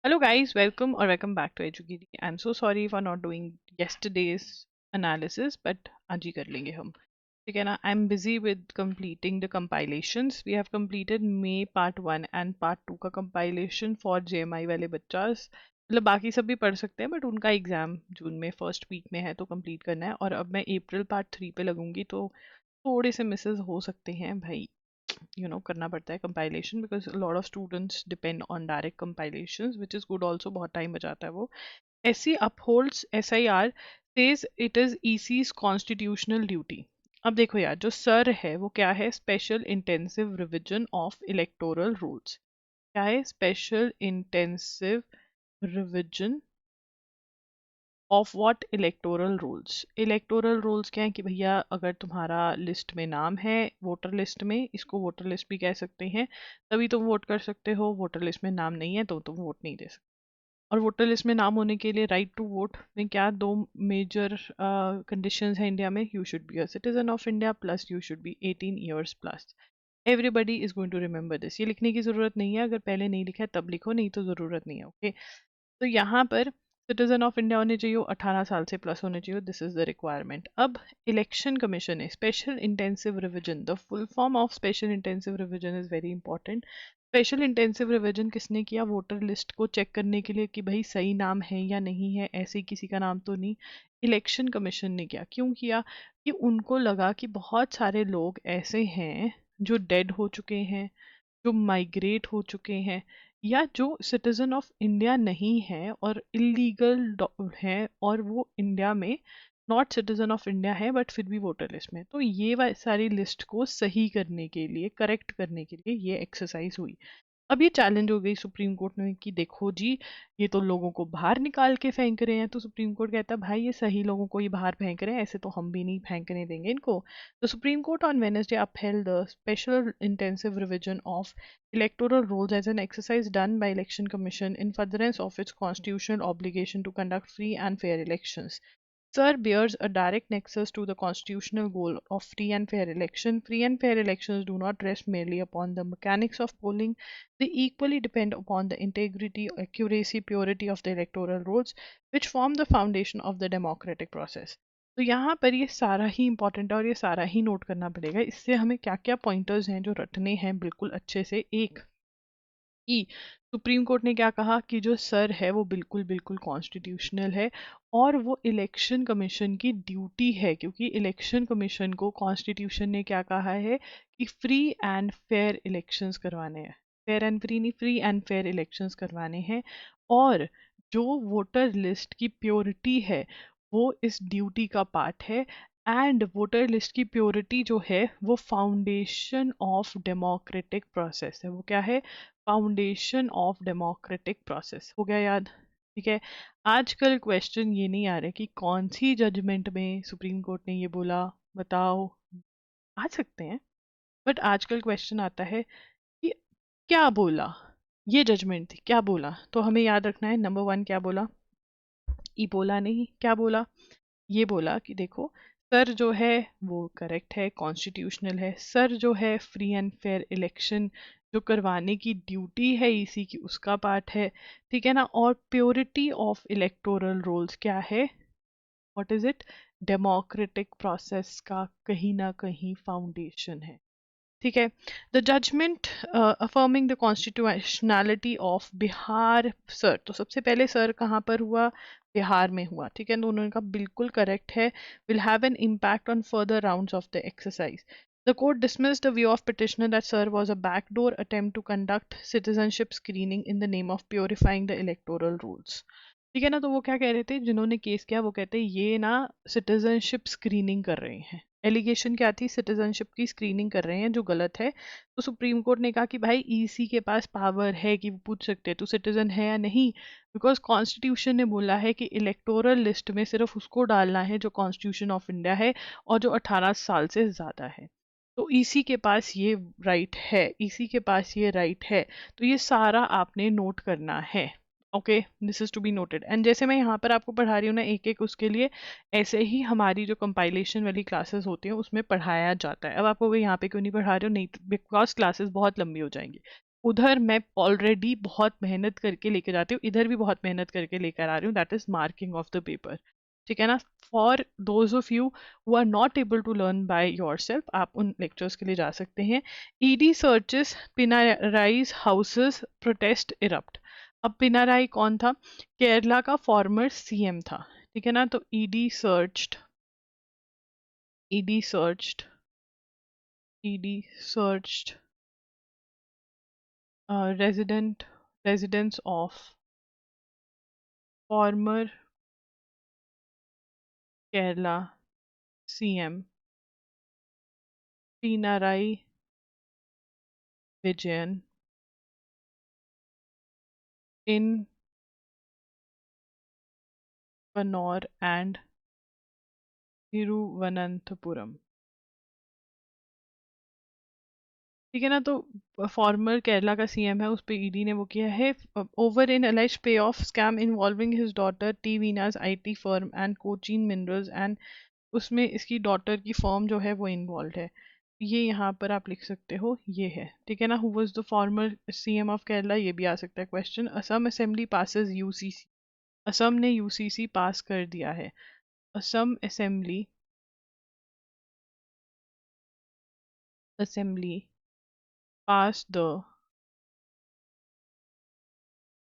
Hello guys, welcome or welcome back to EduKidi. I'm so sorry for not doing yesterday's analysis, but आज ही कर लेंगे हम. ठीक है ना? I'm busy with completing the compilations. We have completed May part 1 and part 2 का compilation for JMI वाले बच्चास. मतलब बाकी सब भी पढ़ सकते हैं बट उनका एग्जाम जून में फर्स्ट वीक में है तो कंप्लीट करना है. और अब मैं अप्रैल पार्ट 3 पे लगूंगी तो थोड़े से मिसेस हो सकते हैं भाई. करना पड़ता है compilation because a lot of students depend on direct compilations which is good also. बहुत टाइम बचाता है वो. SC upholds SIR, says it is EC's constitutional duty. अब देखो यार, जो सर है वो क्या है? Special intensive revision of electoral rules. क्या है? Special intensive revision of what? Electoral rules. Electoral rules क्या है कि भैया अगर तुम्हारा लिस्ट में नाम है, वोटर लिस्ट में, इसको वोटर लिस्ट भी कह सकते हैं, तभी तुम वोट कर सकते हो. वोटर लिस्ट में नाम नहीं है तो तुम वोट नहीं दे सकते. और वोटर लिस्ट में नाम होने के लिए राइट टू वोट में क्या दो मेजर कंडीशंस हैं इंडिया में? You should be a citizen of India plus you should be 18 years plus. Everybody is going to remember this. ये लिखने की ज़रूरत नहीं है, अगर पहले नहीं लिखा है तब लिखो, नहीं तो ज़रूरत नहीं है. ओके, तो यहाँ पर सिटीजन ऑफ इंडिया होने चाहिए, 18 साल से प्लस होने चाहिए. This is the requirement. अब इलेक्शन कमीशन है special intensive revision. The full form of special intensive revision is very important. Special intensive revision किसने किया? वोटर लिस्ट को चेक करने के लिए कि भाई सही नाम है या नहीं है, ऐसे ही किसी का नाम तो नहीं. इलेक्शन कमीशन ने किया. क्यों किया? कि उनको लगा कि बहुत सारे लोग ऐसे हैं जो डेड हो चुके हैं, जो माइग्रेट हो चुके हैं, या जो सिटीजन ऑफ इंडिया नहीं है और इलीगल है और वो इंडिया में नॉट सिटीजन ऑफ इंडिया है बट फिर भी वोटर लिस्ट में. तो ये सारी लिस्ट को सही करने के लिए, करेक्ट करने के लिए ये एक्सरसाइज हुई. अब ये चैलेंज हो गई सुप्रीम कोर्ट में कि देखो जी, ये तो लोगों को बाहर निकाल के फेंक रहे हैं. तो सुप्रीम कोर्ट कहता है भाई ये सही लोगों को ही बाहर फेंक रहे हैं, ऐसे तो हम भी नहीं फेंकने देंगे इनको. तो supreme court on Wednesday upheld the special intensive revision of electoral rules as an exercise done by election commission in furtherance of its constitutional obligation to conduct free and fair elections. Sir bears a direct nexus to the constitutional goal of free and fair election. Free and fair elections do not rest merely upon the mechanics of polling. They equally depend upon the integrity, accuracy, purity of the electoral rolls, which form the foundation of the democratic process. तो यहाँ पर ये सारा ही important है और ये सारा ही note करना पड़ेगा. इससे हमें क्या क्या पॉइंटर्स हैं जो रटने हैं बिल्कुल अच्छे से. एक कि सुप्रीम कोर्ट ने क्या कहा कि जो सर है वो बिल्कुल बिल्कुल कॉन्स्टिट्यूशनल है और वो इलेक्शन कमीशन की ड्यूटी है, क्योंकि इलेक्शन कमीशन को कॉन्स्टिट्यूशन ने क्या कहा है कि फ्री एंड फेयर इलेक्शंस करवाने हैं. फेयर एंड फ्री नहीं, फ्री एंड फेयर इलेक्शंस करवाने हैं. और जो वोटर लिस्ट की प्योरिटी है वो इस ड्यूटी का पार्ट है. एंड वोटर लिस्ट की प्योरिटी जो है वो फाउंडेशन ऑफ डेमोक्रेटिक प्रोसेस है. वो क्या है? Foundation of democratic process. हो गया याद? ठीक है. आजकल क्वेश्चन ये नहीं आ रहे कि कौन सी जजमेंट में सुप्रीम कोर्ट ने ये बोला, बताओ. आ सकते हैं बट आजकल क्वेश्चन आता है कि क्या बोला, ये जजमेंट थी, क्या बोला. तो हमें याद रखना है नंबर 1 क्या बोला? ई बोला नहीं, क्या बोला? ये बोला कि देखो सर जो है वो करेक्ट है, कॉन्स्टिट्यूशनल है. सर जो है फ्री एंड फेयर इलेक्शन जो करवाने की ड्यूटी है इसी की, उसका पार्ट है. ठीक है ना. और प्योरिटी ऑफ इलेक्टोरल रोल्स क्या है? What is it? Democratic process का कहीं ना कहीं फाउंडेशन है. ठीक है. The judgement affirming the constitutionality of Bihar. Sir, तो सबसे पहले सर कहाँ पर हुआ? बिहार में हुआ. ठीक है. तो उन्होंने कहा बिल्कुल करेक्ट है. Will have an impact on further rounds of the exercise. The court dismissed the view of petitioner that sir was a backdoor attempt to conduct citizenship screening in the name of purifying the electoral rules. ठीक है ना. तो वो क्या कह रहे थे जिन्होंने केस किया? वो कहते हैं ये ना सिटीजनशिप स्क्रीनिंग कर रहे हैं. एलिगेशन क्या थी? सिटीजनशिप की स्क्रीनिंग कर रहे हैं, जो गलत है. तो सुप्रीम कोर्ट ने कहा कि भाई ईसी के पास पावर है कि वो पूछ सकते हैं तू सिटीजन है या नहीं, बिकॉज कॉन्स्टिट्यूशन ने बोला है कि इलेक्टोरल लिस्ट में सिर्फ उसको डालना है जो कॉन्स्टिट्यूशन ऑफ इंडिया है और जो 18 साल से ज़्यादा है. तो ईसी के पास ये राइट है, ईसी के पास ये राइट है. तो ये सारा आपने नोट करना है. Okay, this is to be noted. And जैसे मैं यहाँ पर आपको पढ़ा रही हूँ ना एक एक उसके लिए, ऐसे ही हमारी जो कंपाइलेशन वाली क्लासेस होती हैं उसमें पढ़ाया जाता है. अब आपको यहाँ पे क्यों नहीं पढ़ा रही हूँ? नहीं, बिकॉज क्लासेस बहुत लंबी हो जाएंगी. उधर मैं ऑलरेडी बहुत मेहनत करके लेके जाती हूँ, इधर भी बहुत मेहनत करके लेकर आ रही हूँ, that is marking of the paper. ठीक है ना। For those of you who are not able to learn by your self, आप उन लेक्चर्स के लिए जा सकते हैं। ED searches Pinarayi's houses, protest erupt. अब पिनाराई कौन था? केरला का फॉर्मर सीएम था। ठीक है ना। तो ED searched residents of former Kerala CM Pinarayi Vijayan in Kannur and Thiruvananthapuram। ठीक है ना। तो फॉर्मर केरला का सीएम है, उस पे ईडी ने वो किया है, over an alleged payoff scam involving his daughter T Veena's IT firm and Cochin minerals and, उसमें इसकी डॉटर की फर्म जो है वो इन्वॉल्व है। ये यहाँ पर आप लिख सकते हो, ये है। ठीक है ना। Who was the former CM of Kerala, ये भी आ सकता है question. Assam assembly passes UCC, Assam ने यूसीसी पास कर दिया है। Assam assembly pass the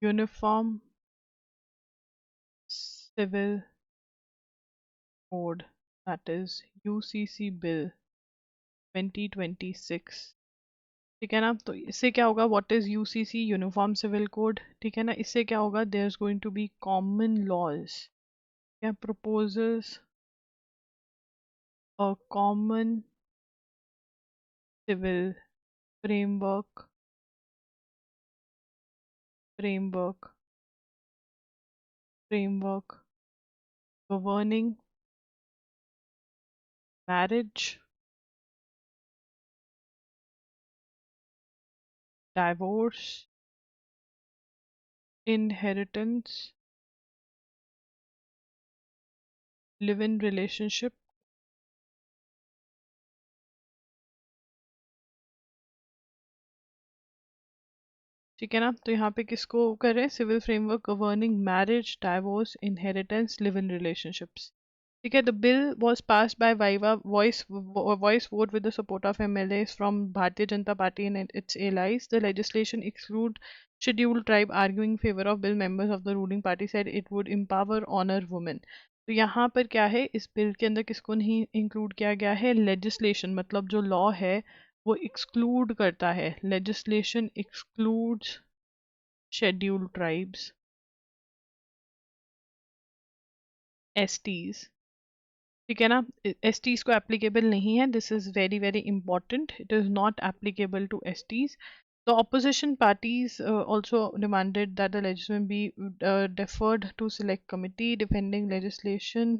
uniform civil code, that is UCC bill 2026। ठीक है ना। तो इससे क्या होगा, what is UCC, uniform civil code. ठीक है ना। इससे क्या होगा, there is going to be common laws, या proposals a common civil framework framework framework governing marriage, divorce, inheritance, live-in relationship। ठीक है ना। तो यहाँ पे किसको कर रहे हैं, civil framework governing marriage, divorce, inheritance, live in relationships. ठीक है। The bill was pass by viva voice vote with the support of MLAs from Bharatiya Janata Party and its allies. The legislation exclude scheduled tribe, arguing favor of bill, members of the ruling party said it would empower honor women। तो यहाँ पर क्या है, इस bill के अंदर किसको नहीं इंक्लूड किया गया है, लेजिस्लेशन, मतलब जो लॉ है वो एक्सक्लूड करता है। Legislation excludes scheduled tribes, STs. ठीक है ना। एसटीज को एप्लीकेबल नहीं है, this is very very important, it is not applicable to STs. The opposition parties also demanded that the legislation be deferred to select committee defending legislation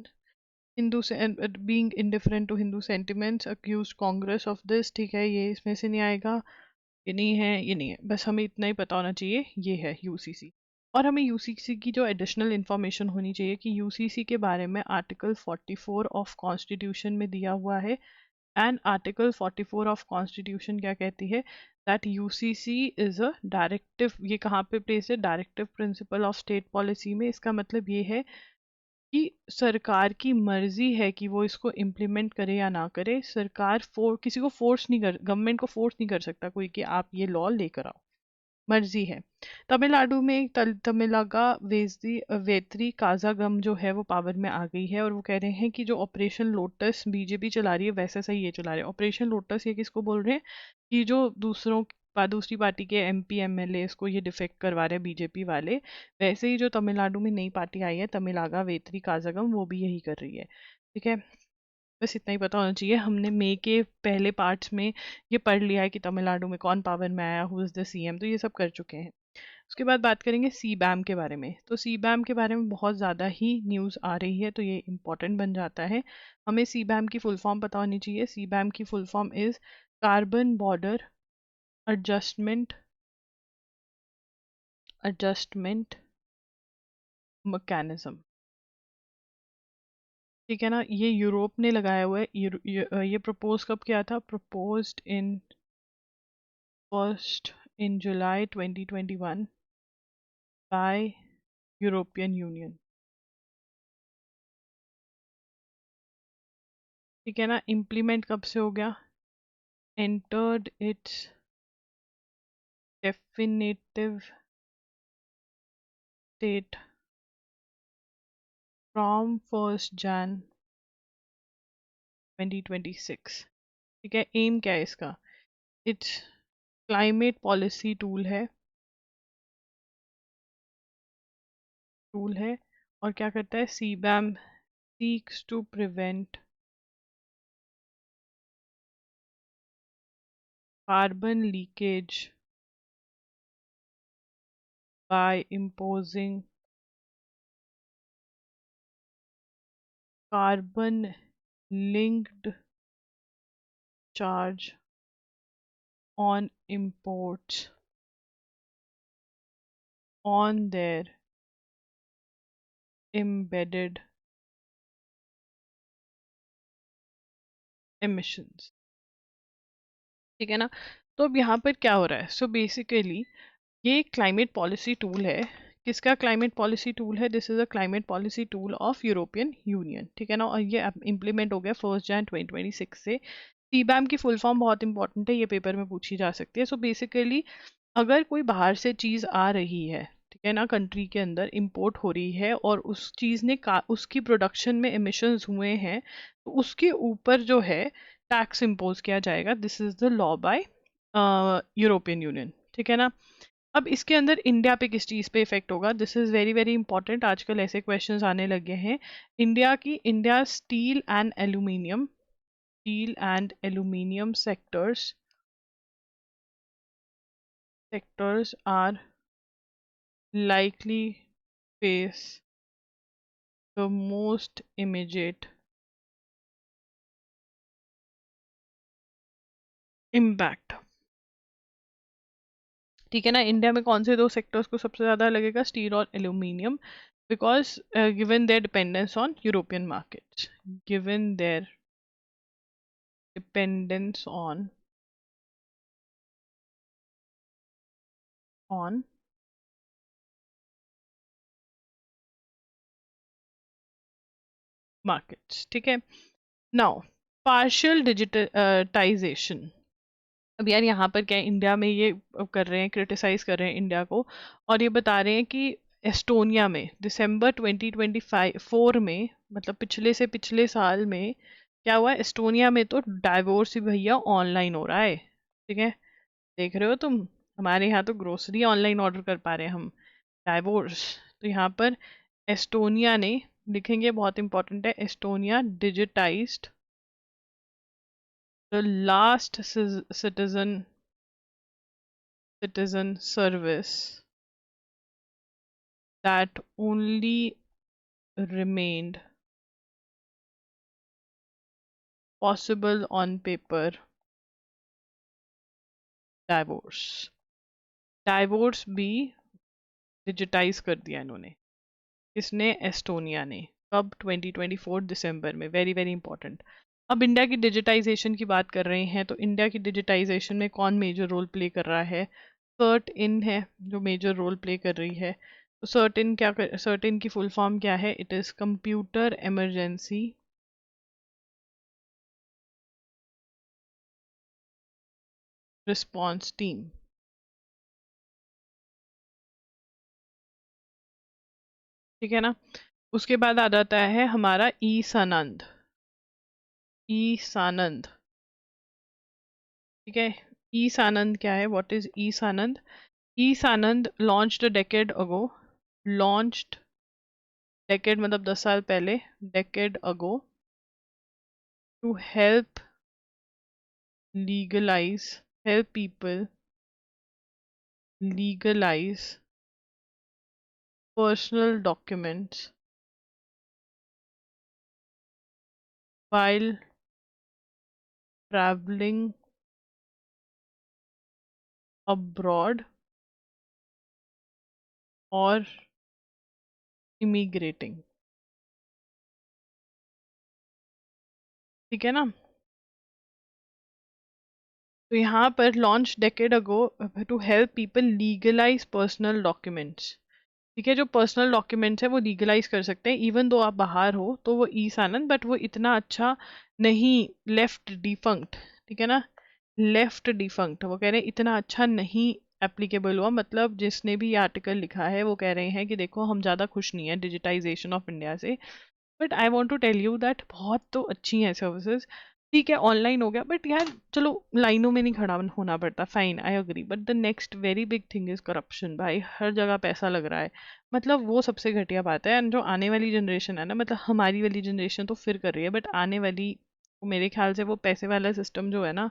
being indifferent to Hindu sentiments, accused Congress of this। ठीक है, ये इसमें से नहीं आएगा, ये नहीं है, ये नहीं है, बस हमें इतना ही पता होना चाहिए, ये है यूसीसी। और हमें यूसीसी की जो एडिशनल इंफॉर्मेशन होनी चाहिए कि यूसीसी के बारे में आर्टिकल 44 ऑफ कॉन्स्टिट्यूशन में दिया हुआ है। एंड आर्टिकल 44 ऑफ कॉन्स्टिट्यूशन क्या कहती है, that UCC is a directive, ये कहाँ पे प्लेस है, directive principle of state policy में। इसका मतलब ये है कि सरकार की मर्जी है कि वो इसको इम्प्लीमेंट करे या ना करे। सरकार किसी को फोर्स नहीं कर, गवर्नमेंट को फोर्स नहीं कर सकता कोई कि आप ये लॉ लेकर आओ, मर्जी है। तमिलनाडु में तमिलगा वेत्री काजागम जो है वो पावर में आ गई है, और वो कह रहे हैं कि जो ऑपरेशन लोटस बीजेपी चला रही है वैसा सही ये चला रहे हैं। ऑपरेशन लोटस ये किसको बोल रहे हैं, कि जो दूसरी पार्टी के एमपी एमएलए को ये डिफेक्ट करवा रहे हैं बीजेपी वाले, वैसे ही जो तमिलनाडु में नई पार्टी आई है तमिलागा वेत्री काजागम, वो भी यही कर रही है। ठीक है। बस इतना ही पता होना चाहिए। हमने मई के पहले पार्ट्स में ये पढ़ लिया है कि तमिलनाडु में कौन पावर में आया, हु इज़ द सीएम, तो ये सब कर चुके हैं। उसके बाद बात करेंगे सी बैम के बारे में। तो सी बैम के बारे में बहुत ज़्यादा ही न्यूज़ आ रही है, तो ये इंपॉर्टेंट बन जाता है। हमें सी बैम की फुल फॉर्म पता होनी चाहिए। सी बैम की full form is carbon border adjustment adjustment mechanism. ठीक है ना। ये यूरोप ने लगाया हुआ है। ये प्रपोज कब किया था, proposed in first in July 2021 by European Union. ठीक है ना, इम्प्लीमेंट कब से हो गया? entered its definitive state from 1st Jan 2026. ठीक है, एम क्या है इसका? इट्स क्लाइमेट पॉलिसी टूल है और क्या करता है? सीबैम seeks to prevent carbon leakage by imposing carbon linked charge on imports on their embedded emissions. ठीक है ना? तो अब यहाँ पर क्या हो रहा है? सो बेसिकली ये क्लाइमेट पॉलिसी टूल है। किसका क्लाइमेट पॉलिसी टूल है? This is a climate policy tool of European union. ठीक है ना? और ये इम्प्लीमेंट हो गया 1 जनवरी 2026 से। सीबैम की फुल फॉर्म बहुत इंपॉर्टेंट है, ये पेपर में पूछी जा सकती है। सो बेसिकली अगर कोई बाहर से चीज़ आ रही है, ठीक है ना, कंट्री के अंदर इंपोर्ट हो रही है और उस चीज़ ने उसकी प्रोडक्शन में एमिशंस हुए हैं, तो उसके ऊपर जो है टैक्स इम्पोज किया जाएगा। This is the law by European union. ठीक है ना? अब इसके अंदर इंडिया पे किस चीज़ पे इफेक्ट होगा? This is very very important, आजकल ऐसे क्वेश्चंस आने लगे हैं। India steel and aluminium sectors are likely face the most immediate impact. ठीक है ना? इंडिया में कौन से दो सेक्टर्स को सबसे ज़्यादा लगेगा? स्टील और aluminium, because given their dependence on European markets, given their dependence on markets. ठीक है, नाउ पार्शियल डिजिटाइजेशन। अब यार यहाँ पर क्या है, इंडिया में ये कर रहे हैं, क्रिटिसाइज कर रहे हैं इंडिया को, और ये बता रहे हैं कि एस्टोनिया में दिसंबर 2024 में, मतलब पिछले से पिछले साल में क्या हुआ? एस्टोनिया में तो डाइवोर्स ही भैया ऑनलाइन हो रहा है। ठीक है, देख रहे हो तुम, हमारे यहाँ तो ग्रोसरी ऑनलाइन ऑर्डर कर पा रहे हैं हम, डाइवोर्स। तो यहाँ पर एस्टोनिया ने, लिखेंगे बहुत इंपॉर्टेंट है, Estonia digitised the last citizen service that only remained possible on paper, divorce. Divorce भी डिजिटाइज कर दिया इन्होंने। किसने? एस्टोनिया ने। कब? 2024 दिसंबर में। Very very important. अब इंडिया की डिजिटाइजेशन की बात कर रहे हैं, तो इंडिया की डिजिटाइजेशन में कौन मेजर रोल प्ले कर रहा है? सर्ट इन है जो मेजर रोल प्ले कर रही है। तो सर्ट इन की फुल फॉर्म क्या है? It is computer emergency response team. ठीक है ना? उसके बाद आ जाता है हमारा ई सानंद। ई सानंद, ठीक है। ई सानंद क्या है? What is e Sanad? E Sanad launched a decade ago, launched, decade मतलब 10 साल पहले, decade ago, to legalise help people legalise personal documents while traveling abroad or immigrating। ठीक है ना? तो यहाँ पर launch decade ago to help people legalise personal documents. ठीक है, जो पर्सनल डॉक्यूमेंट्स है वो लीगलाइज कर सकते हैं इवन दो आप बाहर हो, तो वो ई सानन, बट वो इतना अच्छा नहीं, लेफ्ट डिफंक्ट, ठीक है ना, लेफ्ट डिफंक्ट, वो कह रहे हैं इतना अच्छा नहीं एप्लीकेबल हुआ। मतलब जिसने भी ये आर्टिकल लिखा है वो कह रहे हैं कि देखो हम ज़्यादा खुश नहीं है डिजिटाइजेशन ऑफ इंडिया से, but I want to tell you that बहुत तो अच्छी हैं सर्विसेज। ठीक है ऑनलाइन हो गया, बट यार चलो लाइनों में नहीं खड़ा होना पड़ता, fine I agree, but the next very big thing is corruption. भाई हर जगह पैसा लग रहा है, मतलब वो सबसे घटिया बात है। एंड जो आने वाली जनरेशन है ना, मतलब हमारी वाली जनरेशन तो फिर कर रही है, बट आने वाली मेरे ख्याल से वो पैसे वाला सिस्टम जो है ना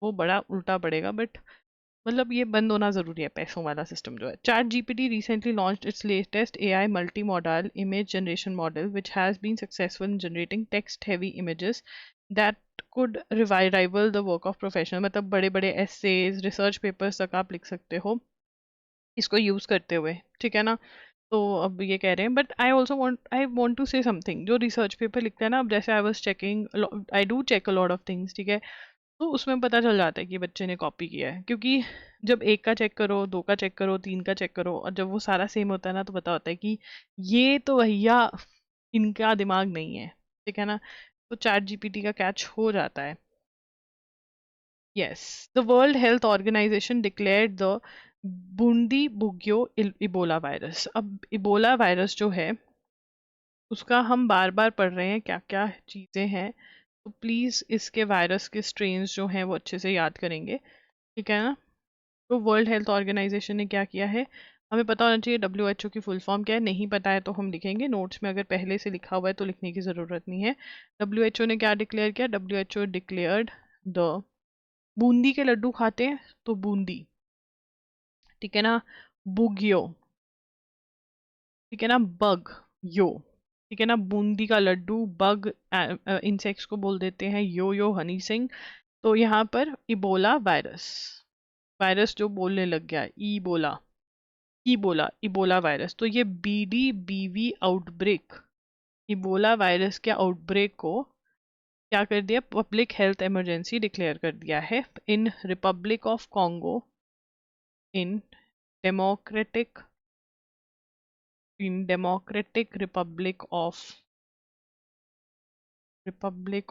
वो बड़ा उल्टा पड़ेगा। बट मतलब ये बंद होना ज़रूरी है पैसों वाला सिस्टम जो है। ChatGPT recently launched its latest AI multi model image generation model which has been successful in generating text heavy images that could revival the work of professional. मतलब बड़े बड़े एसेज रिसर्च पेपर्स तक आप लिख सकते हो इसको use करते हुए, ठीक है ना। तो अब ये कह रहे हैं, but I want to say something, जो रिसर्च पेपर लिखते हैं ना, अब जैसे I was checking, I do check a lot of things, ठीक है, तो उसमें पता चल जाता है कि बच्चे ने कॉपी किया है, क्योंकि जब एक का चेक करो, दो का चेक करो, तीन का चेक करो, और जब वो सारा सेम होता है ना तो पता होता है कि ये तो भैया इनका दिमाग नहीं है, ठीक है ना। तो चैट जीपीटी का कैच हो जाता है। Yes, the World Health Organization declared the Bundibugyo Ebola virus. अब इबोला वायरस जो है उसका हम बार बार पढ़ रहे हैं क्या क्या चीज़ें हैं, तो प्लीज़ इसके वायरस के स्ट्रेन्स जो हैं वो अच्छे से याद करेंगे, ठीक है ना। तो वर्ल्ड हेल्थ ऑर्गेनाइजेशन ने क्या किया है, हमें पता होना चाहिए डब्ल्यू एच ओ की फुल फॉर्म क्या है, नहीं पता है तो हम लिखेंगे नोट्स में, अगर पहले से लिखा हुआ है तो लिखने की ज़रूरत नहीं है। डब्ल्यू एच ओ ने क्या डिक्लेयर किया, W H O declared the, boondi के लड्डू खाते हैं तो बूंदी, ठीक है ना, बुगियो, ठीक है ना, बग यो, ठीक है ना, बूंदी का लड्डू, बग इंसेक्ट्स को बोल देते हैं, यो हनी सिंह। तो यहाँ पर इबोला वायरस, वायरस जो बोलने लग गया, ई बोला, इबोला, इबोला वायरस, तो ये बीडी आउटब्रेक, इबोला वायरस के आउटब्रेक को क्या कर दिया, पब्लिक हेल्थ इमरजेंसी डिक्लेयर कर दिया है in Republic of Congo, in Democratic, in Democratic Republic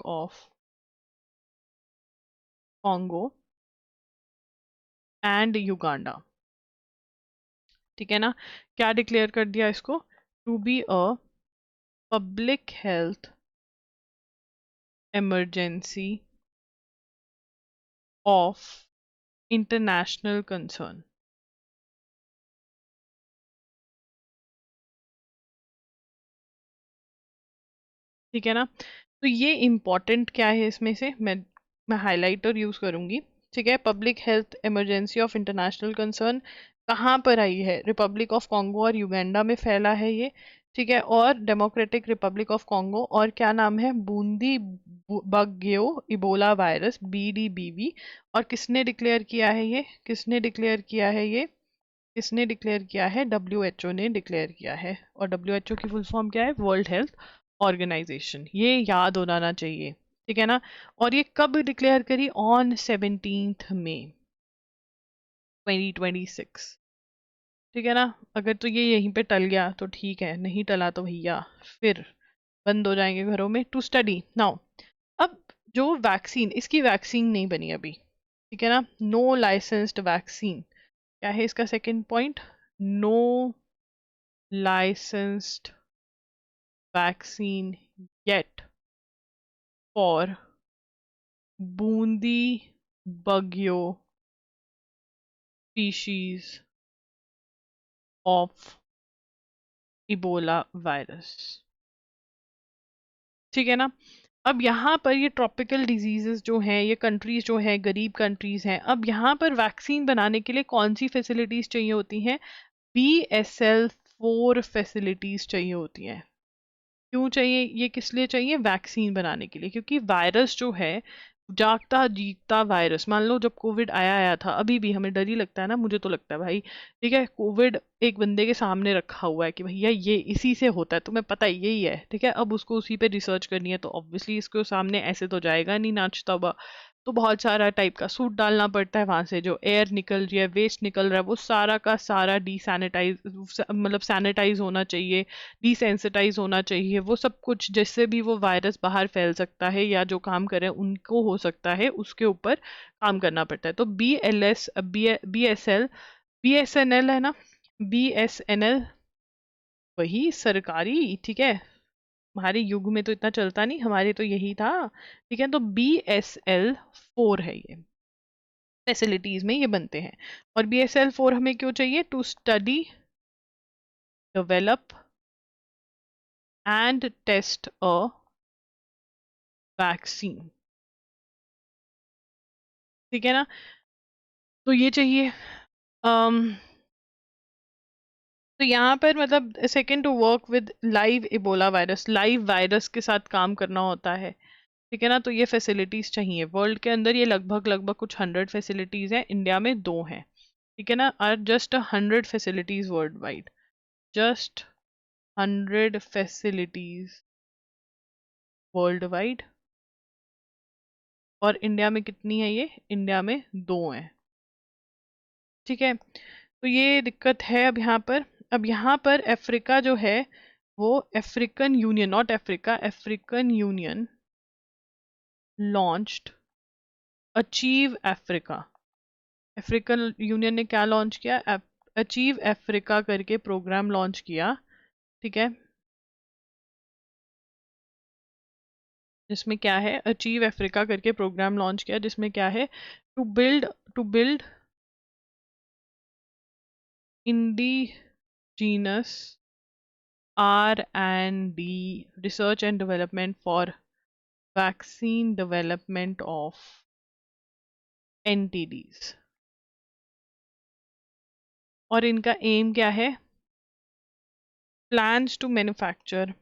of Congo and Uganda, ठीक है ना। क्या डिक्लेयर कर दिया इसको, to be a public health emergency of international concern, ठीक है ना। तो ये इम्पॉर्टेंट क्या है इसमें से, मैं हाइलाइटर यूज करूंगी, ठीक है। Public health emergency of international concern कहाँ पर आई है, रिपब्लिक ऑफ कॉन्गो और युगांडा में फैला है ये, ठीक है, और डेमोक्रेटिक रिपब्लिक ऑफ कॉन्गो, और क्या नाम है, बूंदी बग्यो इबोला वायरस बीडीबीवी। और किसने डिक्लेयर किया है ये, किसने डिक्लेयर किया है ये, किसने डिक्लेयर किया है, डब्ल्यूएचओ ने डिक्लेयर किया है। और डब्ल्यूएचओ की फुल फॉर्म क्या है, वर्ल्ड हेल्थ ऑर्गेनाइजेशन, ये याद होना चाहिए, ठीक है ना। और ये कब डिक्लेयर करी, ऑन 17 मई 2026, ठीक है ना। अगर तो ये यहीं पे टल गया तो ठीक है, नहीं टला तो भैया फिर बंद हो जाएंगे घरों में टू स्टडी नाउ। अब जो वैक्सीन, इसकी वैक्सीन नहीं बनी अभी, ठीक है ना, नो लाइसेंस्ड वैक्सीन, क्या है इसका second point, no licensed vaccine yet for Bundibugyo species of Ebola virus, ठीक है ना। अब यहाँ पर ये ट्रॉपिकल डिजीजेस जो हैं, ये कंट्रीज जो हैं गरीब कंट्रीज हैं, अब यहाँ पर वैक्सीन बनाने के लिए कौन सी फैसिलिटीज चाहिए होती हैं, BSL-4 फैसिलिटीज चाहिए होती हैं। क्यों चाहिए, ये किस लिए चाहिए, वैक्सीन बनाने के लिए, क्योंकि वायरस जो है जागता जीता वायरस, मान लो जब कोविड आया आया था, अभी भी हमें डर ही लगता है ना, मुझे तो लगता है भाई, ठीक है, कोविड एक बंदे के सामने रखा हुआ है कि भैया ये इसी से होता है, तुम्हें पता है यही है, ठीक है, अब उसको उसी पे रिसर्च करनी है, तो ऑब्वियसली इसको सामने ऐसे तो जाएगा नहीं नाचता हुआ, तो बहुत सारा टाइप का सूट डालना पड़ता है, वहां से जो एयर निकल रही है, वेस्ट निकल रहा है, वो सारा का सारा डीसैनिटाइज, मतलब सैनिटाइज होना चाहिए, डिसेंसिटाइज होना चाहिए, वो सब कुछ जिससे भी वो वायरस बाहर फैल सकता है या जो काम करे उनको हो सकता है, उसके ऊपर काम करना पड़ता है। तो BSNL है ना, BSNL, वही सरकारी, ठीक है। हमारे युग में तो इतना चलता नहीं, हमारे तो यही था, ठीक है। तो BSL 4 है ये, फैसिलिटीज में ये बनते हैं। और BSL 4 हमें क्यों चाहिए? To study, develop and test a vaccine, ठीक है ना। तो ये चाहिए। अम तो यहाँ पर मतलब second, to work with live Ebola virus, live virus के साथ काम करना होता है, ठीक है ना। तो ये फैसिलिटीज चाहिए वर्ल्ड के अंदर, ये लगभग लगभग कुछ 100 फैसिलिटीज हैं, इंडिया में 2 हैं, ठीक है ना। और just 100 facilities world wide, just 100 facilities world wide. और इंडिया में कितनी है? ये इंडिया में 2 है, ठीक है। तो ये दिक्कत है अब यहाँ पर अफ्रीका जो है, वो African Union, not Africa, African Union launched achieve Africa. African Union ने क्या लॉन्च किया? अचीव अफ्रीका करके प्रोग्राम लॉन्च किया, ठीक है। जिसमें क्या है? अचीव अफ्रीका करके प्रोग्राम लॉन्च किया, जिसमें क्या है? To build indigenous R&D, research and development for vaccine development of NTDs। और इनका एम क्या है? Plans to manufacture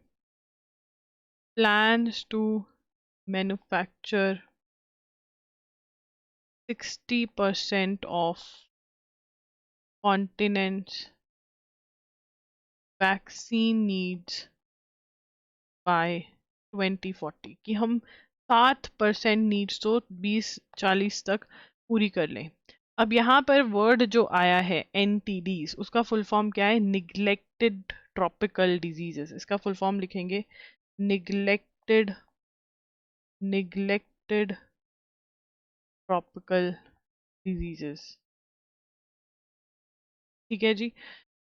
60% of continents vaccine needs by 2040, कि हम 7% नीड्स तो 2040 तक पूरी कर लें। अब यहाँ पर वर्ड जो आया है NTDs, उसका फुल फॉर्म क्या है? Neglected tropical diseases. इसका फुल फॉर्म लिखेंगे निग्लेक्टेड ट्रॉपिकल डिजीजेस, ठीक है जी।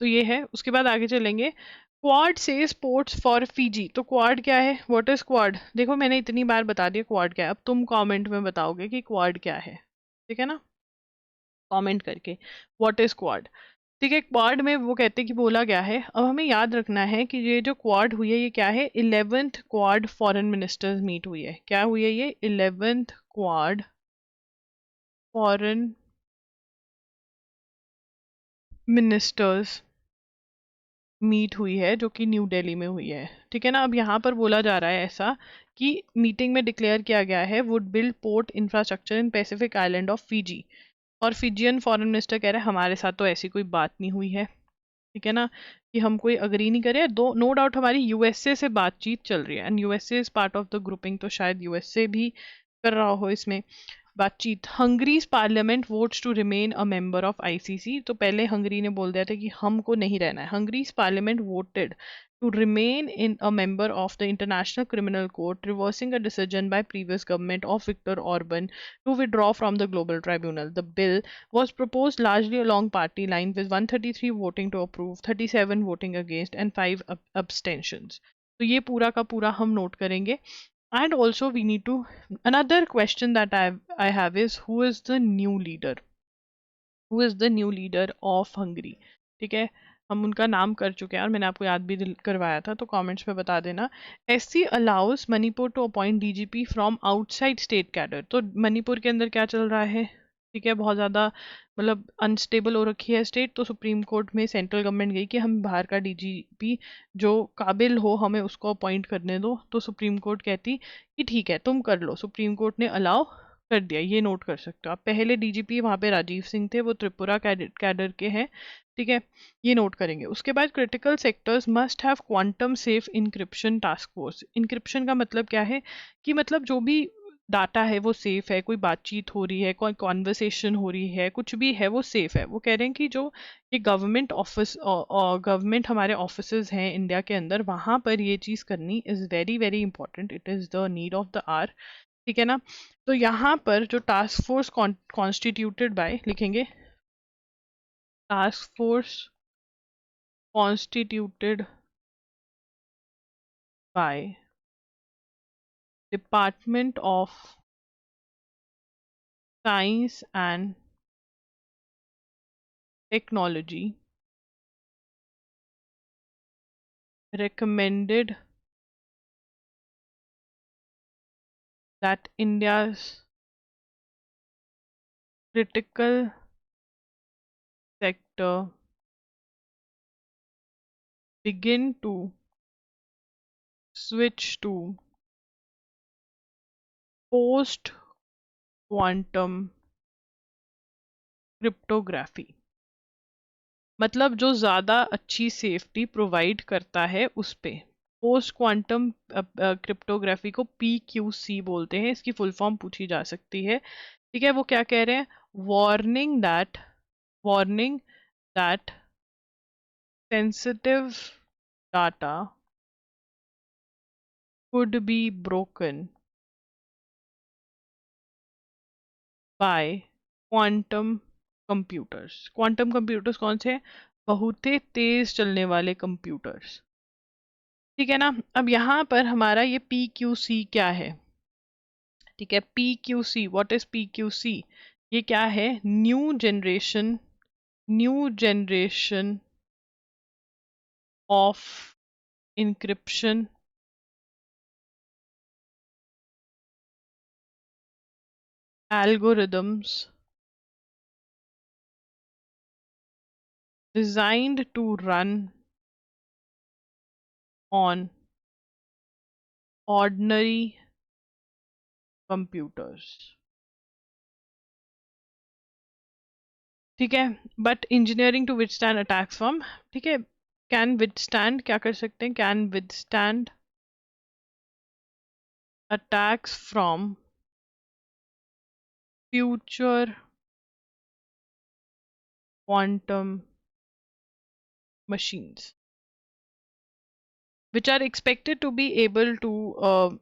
तो ये है, उसके बाद आगे चलेंगे। क्वाड से स्पोर्ट्स फॉर फीजी। तो क्वाड क्या है? What is quad? देखो मैंने इतनी बार बता दिया क्वाड क्या है, अब तुम कमेंट में बताओगे कि क्वाड क्या है, ठीक है ना, कमेंट करके व्हाट इज क्वाड, ठीक है। क्वाड में वो कहते हैं कि बोला गया है। अब हमें याद रखना है कि ये जो क्वाड हुई है, ये क्या है? 11th quad foreign ministers meet हुई है। क्या हुई है ये? 11th quad foreign ministers meet हुई है, जो कि न्यू दिल्ली में हुई है, ठीक है ना। अब यहाँ पर बोला जा रहा है ऐसा कि मीटिंग में डिक्लेयर किया गया है would build port infrastructure in Pacific island of Fiji. और फिजियन फॉरेन मिनिस्टर कह रहे हैं हमारे साथ तो ऐसी कोई बात नहीं हुई है, ठीक है ना, कि हम कोई अग्री नहीं करें। दो नो डाउट हमारी यूएसए से बातचीत चल रही है, and USA is part of the grouping, तो शायद यूएसए भी कर रहा हो इसमें बातचीत। Hungary's parliament votes to remain a member of ICC. तो पहले हंगरी ने बोल दिया था कि हमको नहीं रहना है। Hungary's parliament voted to remain in a member of the International Criminal Court, reversing a decision by previous government of Viktor Orban to withdraw from the Global Tribunal. The bill was proposed largely along party lines, with 133 voting to approve, 37 voting against, and 5 abstentions. तो ये पूरा का पूरा हम note करेंगे। And also we need to, another question that I have is, who is the new leader? Who is the new leader of Hungary? ठीक है, हम उनका नाम कर चुके हैं और मैंने आपको याद भी करवाया था, तो कमेंट्स में बता देना। SC allows Manipur to appoint DGP from outside state cadre. तो मणिपुर के अंदर क्या चल रहा है? ठीक है, बहुत ज़्यादा मतलब अनस्टेबल हो रखी है स्टेट, तो सुप्रीम कोर्ट में सेंट्रल गवर्नमेंट गई कि हम बाहर का DGP जो काबिल हो हमें उसको अपॉइंट करने दो। तो सुप्रीम कोर्ट कहती कि ठीक है तुम कर लो, सुप्रीम कोर्ट ने अलाउ कर दिया। ये नोट कर सकते हो आप। पहले DGP वहाँ पे राजीव सिंह थे, वो त्रिपुरा कैडर के हैं, ठीक है, ये नोट करेंगे। उसके बाद critical sectors must have quantum safe encryption task force. Encryption का मतलब क्या है? कि मतलब जो भी डाटा है वो सेफ है, कोई बातचीत हो रही है, कोई कॉन्वर्सेशन हो रही है, कुछ भी है वो सेफ है। वो कह रहे हैं कि जो ये गवर्नमेंट ऑफिस और गवर्नमेंट हमारे ऑफिसेज हैं इंडिया के अंदर, वहाँ पर ये चीज़ करनी is very very important, it is the need of the hour. ठीक है ना। तो यहाँ पर जो टास्क फोर्स कॉन्स्टिट्यूटेड बाय लिखेंगे, task force constituted by department of science and technology recommended that India's critical sector begin to switch to post quantum cryptography। मतलब जो ज़्यादा अच्छी सेफ्टी प्रोवाइड करता है उस पे। पोस्ट क्वांटम क्रिप्टोग्राफी को PQC बोलते हैं, इसकी फुल फॉर्म पूछी जा सकती है। ठीक है, वो क्या कह रहे हैं? Warning that sensitive data could be broken by quantum computers। Quantum computers कौन से हैं? बहुत ही तेज चलने वाले कंप्यूटर्स। ठीक है ना। अब यहाँ पर हमारा ये PQC क्या है? ठीक है, PQC, व्हाट इज PQC? ये क्या है? New generation of encryption algorithms designed to run on ordinary computers। ठीक है, but engineering to withstand attacks from, ठीक है, कैन विदस्टैंड, क्या कर सकते हैं? Can withstand attacks from future quantum machines which are expected to be able to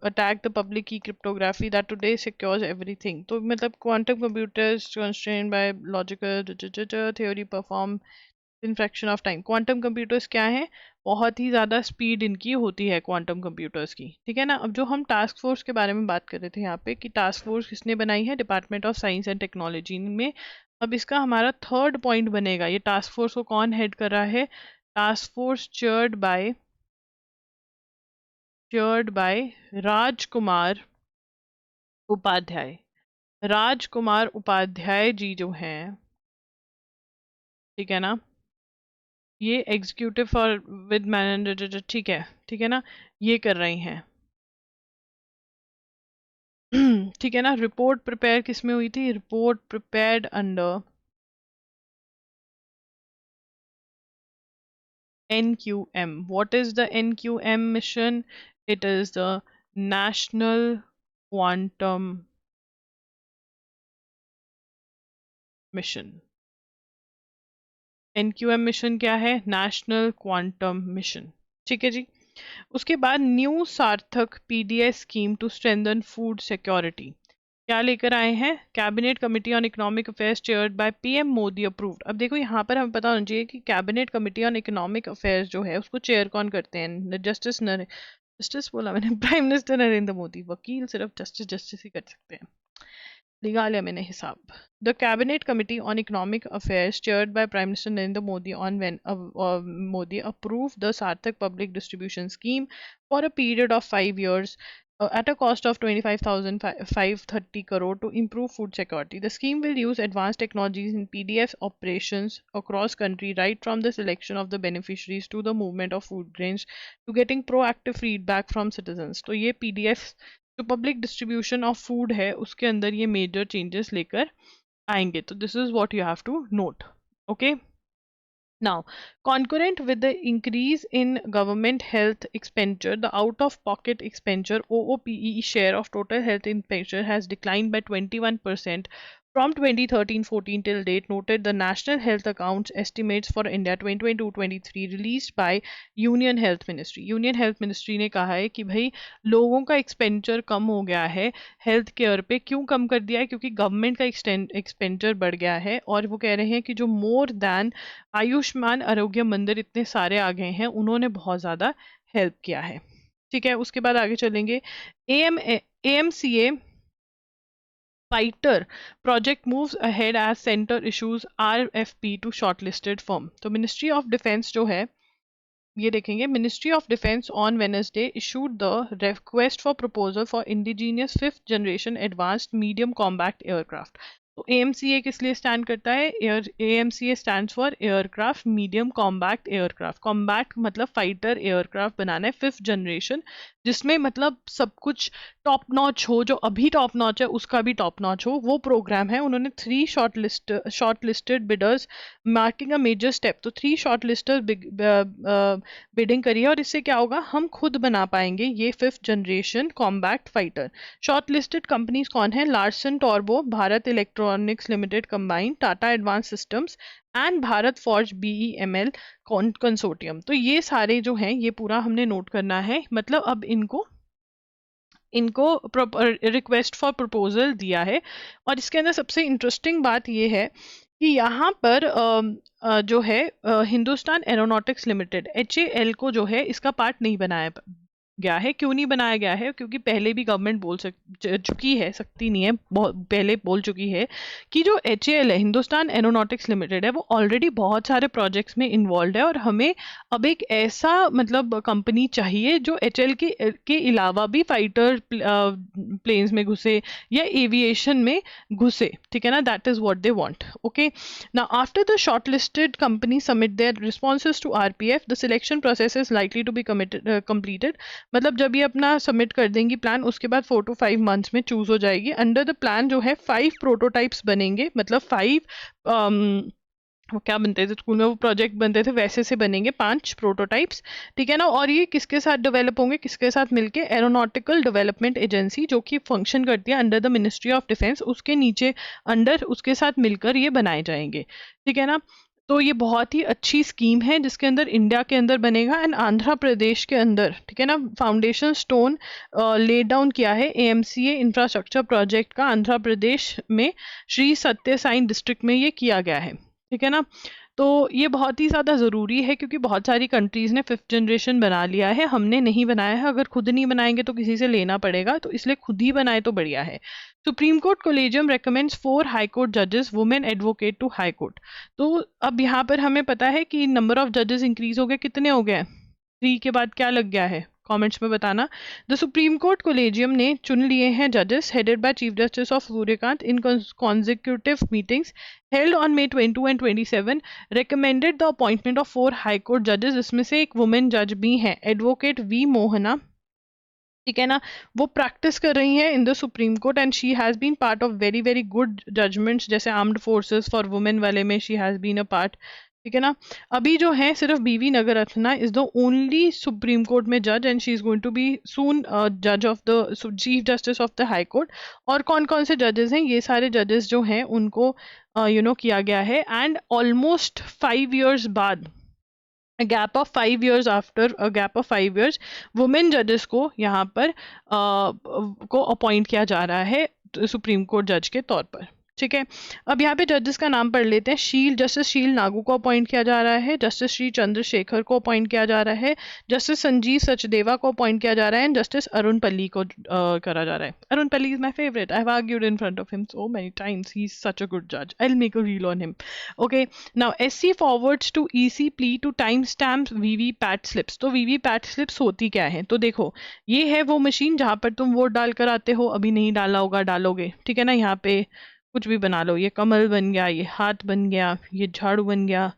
attack the public key cryptography that today secures everything। तो मतलब quantum computers constrained by logical theory perform in fraction of time। Quantum computers क्या है? बहुत ही ज़्यादा speed इनकी होती है quantum computers की। ठीक है ना। अब जो हम टास्क फोर्स के बारे में बात कर रहे थे यहाँ पे कि टास्क फोर्स किसने बनाई है? Department of science and technology में। अब इसका हमारा थर्ड पॉइंट बनेगा, ये टास्क फोर्स को कौन हेड कर रहा है? टास्क फोर्स चेयर्ड बाय राजकुमार उपाध्याय। राजकुमार उपाध्याय जी जो हैं, ठीक है ना, ये एग्जीक्यूटिव फॉर विद मैनेजर, ठीक है ना, ये कर रही हैं। ठीक है ना। रिपोर्ट प्रिपेयर किस में हुई थी? Report prepared under NQM। What is the NQM mission? It is the national quantum mission. NQM mission क्या है? National quantum mission. ठीक है जी। उसके बाद new Sarthak PDS scheme to strengthen food security क्या लेकर आए हैं? Cabinet committee on economic affairs chaired by PM Modi approved. अब देखो यहाँ पर हमें पता होना चाहिए कि cabinet committee on economic affairs जो है उसको चेयर कौन करते हैं? जस्टिस बोला मैंने, प्राइम मिनिस्टर नरेंद्र मोदी। वकील सिर्फ जस्टिस जस्टिस ही कर सकते हैं, निकाल मैंने हिसाब। The cabinet committee on economic affairs chaired by prime minister Narendra Modi on when Modi approve the Sarthak public distribution scheme for a period of 5 years at a cost of 25,530 crore to improve food security। The scheme will use advanced technologies in PDF operations across country, right from the selection of the beneficiaries to the movement of food grains to getting proactive feedback from citizens। तो ये PDF जो public distribution of food है उसके अंदर ये major changes लेकर आएंगे। तो this is what you have to note. Okay, Now, concurrent with the increase in government health expenditure, the out-of-pocket expenditure (OOPE) share of total health expenditure has declined by 21% from 2013-14 till date, noted the National Health Accounts estimates for India 2022-23 released by union health ministry. Union health ministry ने कहा है कि भाई लोगों का expenditure कम हो गया है हेल्थ केयर पे। क्यों कम कर दिया है? क्योंकि गवर्नमेंट का एक्सपेंडिचर बढ़ गया है, और वो कह रहे हैं कि जो मोर दैन आयुष्मान आरोग्य मंदिर इतने सारे आ गए हैं, उन्होंने बहुत ज़्यादा हेल्प किया है। ठीक है, उसके बाद आगे चलेंगे। AMCA fighter project moves ahead as centre issues RFP to shortlisted firm. तो मिनिस्ट्री ऑफ डिफेंस जो है, ये देखेंगे, ministry of defence on Wednesday issued the request for proposal for indigenous 5th generation advanced medium combat aircraft. तो AMCA किस लिए stand करता है? AMCA stand for aircraft medium combat aircraft. Combat मतलब फाइटर एयरक्राफ्ट बनाना है 5th जनरेशन, जिसमें मतलब सब कुछ टॉप नॉच हो, जो अभी टॉप नॉच है उसका भी टॉप नॉच हो, वो प्रोग्राम है। उन्होंने 3 shortlisted bidders marking a major step. तो 3 शॉर्टलिस्टेड बिडिंग करी है, और इससे क्या होगा, हम खुद बना पाएंगे ये 5th generation combat fighter. Shortlisted companies कौन है? Larsen turbo, Bharat electronics limited combined, Tata advance systems and Bharat forge BEML consortium. तो ये सारे जो हैं, ये पूरा हमने नोट करना है। मतलब अब इनको रिक्वेस्ट फॉर प्रपोजल दिया है। और इसके अंदर सबसे इंटरेस्टिंग बात ये है कि यहाँ पर जो है हिंदुस्तान एरोनॉटिक्स लिमिटेड HAL को जो है इसका पार्ट नहीं बनाया गया है। क्यों नहीं बनाया गया है? क्योंकि पहले भी गवर्नमेंट चुकी है, सकती नहीं है, बहुत पहले बोल चुकी है कि जो HAL है, हिंदुस्तान एरोनॉटिक्स लिमिटेड है, वो ऑलरेडी बहुत सारे प्रोजेक्ट्स में इन्वॉल्व है, और हमें अब एक ऐसा मतलब कंपनी चाहिए जो HAL के अलावा भी फाइटर प्लेन्स में घुसे या एविएशन में घुसे। ठीक है ना, that is what they want. Okay, now after the shortlisted company submit their responses to RPF, the selection process is likely to be completed. मतलब जब ये अपना सबमिट कर देंगी प्लान, उसके बाद 4 to 5 मंथ्स में चूज हो जाएगी। अंडर द प्लान जो है 5 प्रोटोटाइप्स बनेंगे, मतलब 5 वो क्या बनते थे स्कूल में, वो प्रोजेक्ट बनते थे, वैसे से बनेंगे 5 प्रोटोटाइप्स। ठीक है ना, और ये किसके साथ डेवलप होंगे? किसके साथ मिलके? एरोनॉटिकल डेवलपमेंट एजेंसी, जो कि फंक्शन करती है under the ministry of defence, उसके नीचे अंडर उसके साथ मिलकर ये बनाए जाएंगे। ठीक है ना, तो ये बहुत ही अच्छी स्कीम है जिसके अंदर इंडिया के अंदर बनेगा एंड आंध्र प्रदेश के अंदर। ठीक है ना, फाउंडेशन स्टोन ले डाउन किया है AMCA इंफ्रास्ट्रक्चर प्रोजेक्ट का आंध्र प्रदेश में श्री सत्य साई डिस्ट्रिक्ट में ये किया गया है। ठीक है ना, तो ये बहुत ही ज़्यादा ज़रूरी है, क्योंकि बहुत सारी कंट्रीज़ ने 5th जनरेशन बना लिया है, हमने नहीं बनाया है। अगर खुद नहीं बनाएंगे तो किसी से लेना पड़ेगा, तो इसलिए खुद ही बनाए तो बढ़िया है। Supreme court collegium recommends 4 high court जजेस women advocate to high court. तो अब यहाँ पर हमें पता है कि नंबर ऑफ जजेस इंक्रीज हो गए। कितने हो गए? 3 के बाद क्या लग गया है? कमेंट्स में बताना। द सुप्रीम कोर्ट कोलेजियम ने चुन लिए हैं जजेस headed by chief justice of Suryakant in consecutive meetings held on May 22 and 27, recommended the appointment of 4 high court जजेस। इसमें से एक वुमेन जज भी हैं, एडवोकेट V मोहना। ठीक है ना, वो प्रैक्टिस कर रही हैं in the supreme court and she has been part of very very good judgements, जैसे आर्म्ड फोर्सेस फॉर वुमेन वाले में she has been a part. ठीक है ना, अभी जो है सिर्फ BV Nagarathna is the only supreme court में जज and she is going to B सून जज of the chief justice of the high court. और कौन कौन से जजेस हैं? ये सारे जजेस जो हैं उनको किया गया है, एंड ऑलमोस्ट 5 years बाद, gap of 5 years, after a gap of 5 years, women जजेस को यहाँ पर को अपॉइंट किया जा रहा है सुप्रीम कोर्ट जज के तौर पर। ठीक है, अब यहाँ पे जजेस का नाम पढ़ लेते हैं। जस्टिस शील नागू को अपॉइंट किया जा रहा है, जस्टिस श्री चंद्रशेखर को अपॉइंट किया जा रहा है, जस्टिस संजीव सचदेवा को अपॉइंट किया जा रहा है, जस्टिस अरुण पल्ली को करा जा रहा है। Arun Palli is my favourite, I have argued in front of him so many times, he is such a good जज, I will make a reel on him. Okay, now SC forwards to EC plea to time stamp VVPAT slips. तो VVPAT slips होती क्या है? तो देखो, ये है वो मशीन जहाँ पर तुम वोट डाल कर आते हो, अभी नहीं डाला होगा, डालोगे। ठीक है ना, यहाँ पे कुछ भी बना लो, ये कमल बन गया, ये हाथ बन गया, ये झाड़ू बन गया,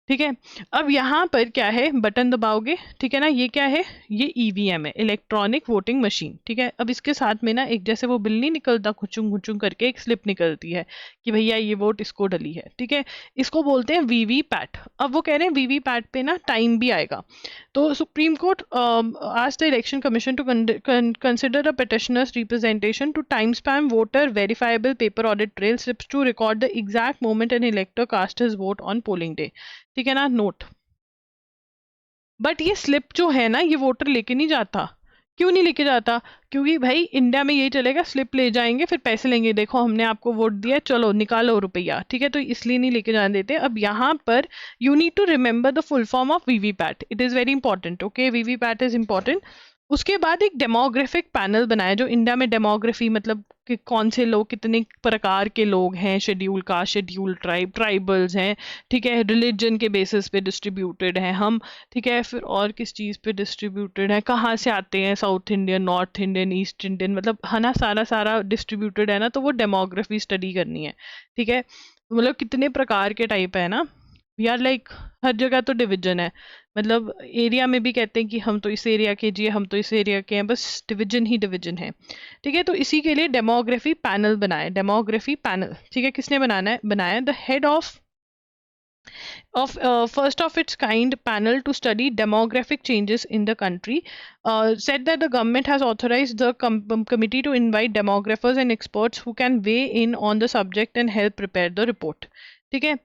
ठीक है। अब यहाँ पर क्या है, बटन दबाओगे, ठीक है ना, ये क्या है, ये ईवीएम है, इलेक्ट्रॉनिक वोटिंग मशीन। ठीक है, अब इसके साथ में ना एक जैसे वो बिल नहीं निकलता खुचुंग खुचुंग करके, एक स्लिप निकलती है कि भैया ये वोट इसको डली है। ठीक है, इसको बोलते हैं वीवी पैट। अब वो कह रहे हैं वीवी पैट पे ना टाइम भी आएगा। तो supreme court asked the election commission to consider a petitioner's representation to time span voter verifiable paper audit trail slips to record the exact moment an elector cast his vote on polling day। ठीक है ना, note. But ये slip जो है ना, ये voter लेके नहीं जाता। क्यों नहीं लेके जाता? क्योंकि भाई इंडिया में यही चलेगा, स्लिप ले जाएंगे फिर पैसे लेंगे, देखो हमने आपको वोट दिया, चलो निकालो रुपया। ठीक है, तो इसलिए नहीं लेके जाने देते। अब यहाँ पर you need to remember the full form of VVPAT, it is very important. Okay, VVPAT is important. उसके बाद एक डेमोग्राफिक पैनल बनाया, जो इंडिया में डेमोग्राफी मतलब कि कौन से लोग, कितने प्रकार के लोग हैं, schedule caste, schedule tribe, tribals हैं, ठीक है, रिलीजन के बेसिस पे डिस्ट्रीब्यूटेड हैं हम, ठीक है, फिर और किस चीज़ पे डिस्ट्रीब्यूटेड है, कहाँ से आते हैं, south Indian, north Indian, east Indian, मतलब है ना, सारा सारा डिस्ट्रीब्यूटेड है ना, तो वो डेमोग्राफी स्टडी करनी है। ठीक है, मतलब कितने प्रकार के टाइप है ना, यार लाइक हर जगह तो डिवीजन है, मतलब एरिया में भी कहते हैं कि हम तो इस एरिया के जी, हम तो इस एरिया के हैं, बस डिवीजन ही डिवीजन है। ठीक है, तो इसी के लिए डेमोग्राफी पैनल बनाए, डेमोग्राफी पैनल। ठीक है, किसने बनाया the head of first of its kind panel to study demographic changes in the country, said that the government has authorized the committee to invite demographers and experts who can weigh in on the subject and help prepare the report। ठीक है,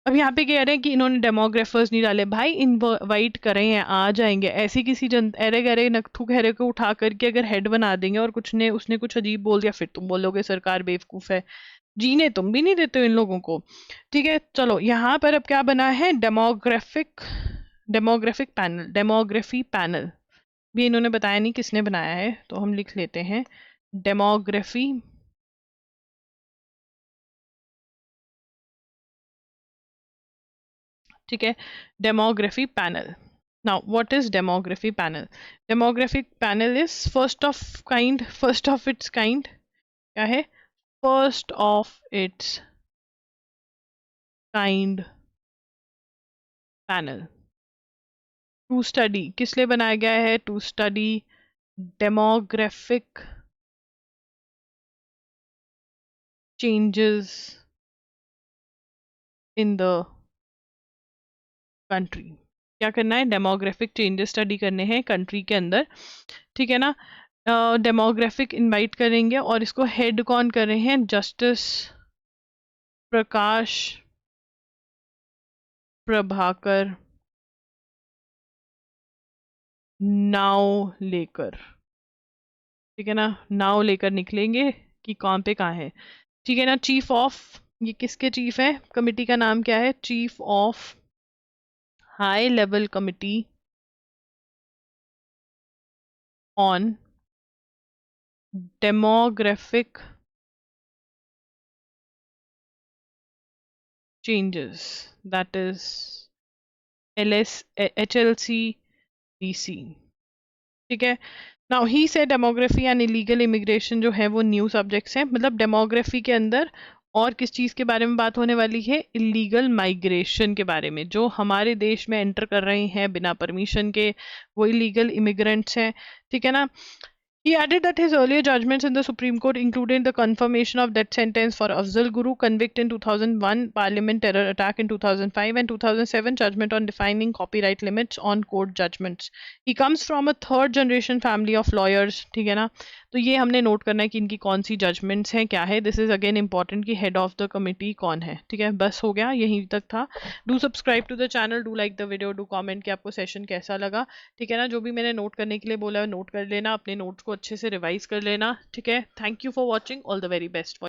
अब यहाँ पे कह रहे हैं कि इन्होंने डेमोग्राफर्स नहीं डाले, भाई इनवाइट कर रहे हैं, आ जाएंगे। ऐसी किसी जन अरे गरे नकथू खैरे को उठा करके अगर हेड बना देंगे और कुछ ने उसने कुछ अजीब बोल दिया, फिर तुम बोलोगे सरकार बेवकूफ़ है, जीने तुम भी नहीं देते हो इन लोगों को। ठीक है, चलो यहाँ पर अब क्या बना है, डेमोग्राफिक पैनल, डेमोग्राफी पैनल भी इन्होंने बताया नहीं किसने बनाया है, तो हम लिख लेते हैं डेमोग्राफी ठीक है, demography panel. Now what is demography panel? Demographic panel is first of its kind. क्या है? First of its kind panel to study, किस लिए बनाया गया है? To study demographic changes in the country. क्या करना है? डेमोग्राफिक चेंजेस स्टडी करने हैं कंट्री के अंदर। ठीक है ना, डेमोग्राफिक इनवाइट करेंगे और इसको हेड कौन कर रहे हैं? जस्टिस प्रकाश प्रभाकर नाव लेकर। ठीक है ना, नाव लेकर निकलेंगे कि कौन पे कहाँ है। ठीक है ना, चीफ ऑफ, ये किसके चीफ है? कमिटी का नाम क्या है? Chief of high level committee on demographic changes, that is HLCDC। ठीक है, नाउ ही से डेमोग्राफी एंड इलीगल इमिग्रेशन जो है वो न्यू सब्जेक्ट्स हैं, मतलब डेमोग्राफी के अंदर और किस चीज़ के बारे में बात होने वाली है? इलीगल माइग्रेशन के बारे में, जो हमारे देश में एंटर कर रहे हैं बिना परमिशन के, वो इलीगल इमिग्रेंट्स हैं। ठीक है ना, he added that his earlier judgments in the Supreme Court included the confirmation of death sentence for Afzal Guru, convict in 2001, Parliament terror attack in 2005, and 2007 judgment on defining copyright limits on court judgments. He comes from a third generation family of lawyers। ठीक है ना, तो ये हमने note करना है कि इनकी कौन सी जजमेंट्स हैं, क्या है। दिस इज अगेन इंपॉर्टेंट कि हेड ऑफ द कमिटी कौन है। ठीक है, बस हो गया, यहीं तक था। Do subscribe to the channel, do like the video, do comment कि आपको सेशन कैसा लगा। ठीक है ना, जो भी मैंने नोट करने के लिए बोला है नोट कर लेना, अपने नोट्स को अच्छे से रिवाइज कर लेना। ठीक है, thank you for watching, all the very best.